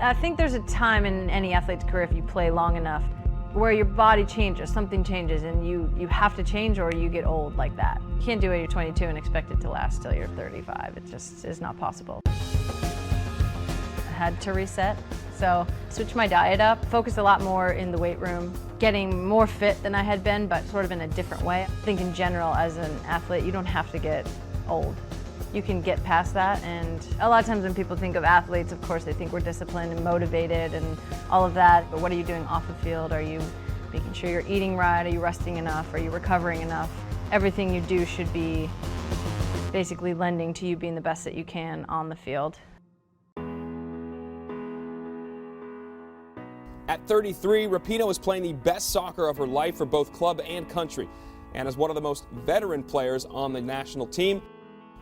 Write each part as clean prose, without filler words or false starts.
I think there's a time in any athlete's career, if you play long enough, where your body changes, something changes, and you have to change or you get old like that. You can't do it at 22 and expect it to last till you're 35. It just is not possible. I had to reset, so switch my diet up, focus a lot more in the weight room, getting more fit than I had been, but sort of in a different way. I think in general, as an athlete, you don't have to get old. You can get past that, and a lot of times when people think of athletes, of course they think we're disciplined and motivated and all of that, but what are you doing off the field? Are you making sure you're eating right? Are you resting enough? Are you recovering enough? Everything you do should be basically lending to you being the best that you can on the field. At 33, Rapinoe is playing the best soccer of her life for both club and country, and as one of the most veteran players on the national team,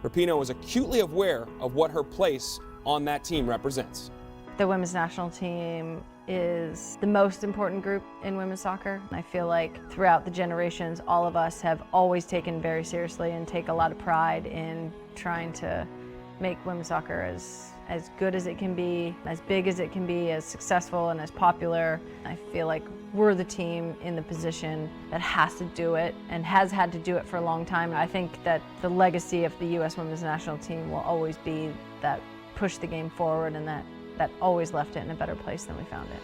Rapinoe is acutely aware of what her place on that team represents. The women's national team is the most important group in women's soccer. I feel like throughout the generations, all of us have always taken very seriously and take a lot of pride in trying to make women's soccer as good as it can be, as big as it can be, as successful and as popular. I feel like we're the team in the position that has to do it and has had to do it for a long time. I think that the legacy of the U.S. women's national team will always be that push the game forward and that always left it in a better place than we found it.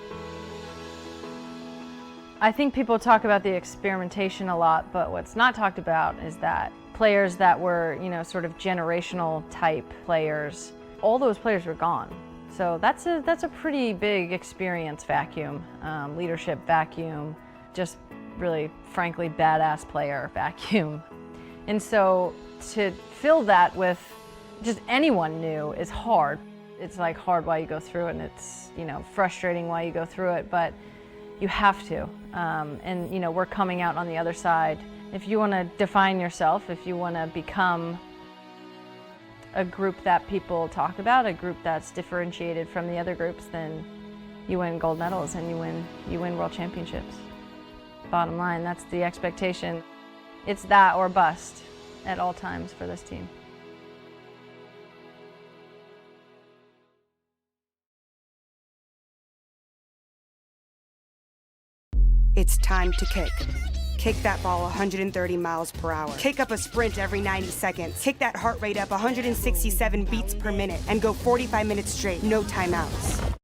I think people talk about the experimentation a lot, but what's not talked about is that players that were, sort of generational type players, all those players were gone. So that's a pretty big experience vacuum, leadership vacuum, just really, frankly, badass player vacuum. And so to fill that with just anyone new is hard. It's like hard while you go through it, and it's frustrating while you go through it, but you have to. And we're coming out on the other side. If you want to define yourself, if you want to become a group that people talk about, a group that's differentiated from the other groups, then you win gold medals and you win world championships. Bottom line, that's the expectation. It's that or bust at all times for this team. It's time to kick. Kick that ball 130 miles per hour. Kick up a sprint every 90 seconds. Kick that heart rate up 167 beats per minute and go 45 minutes straight, no timeouts.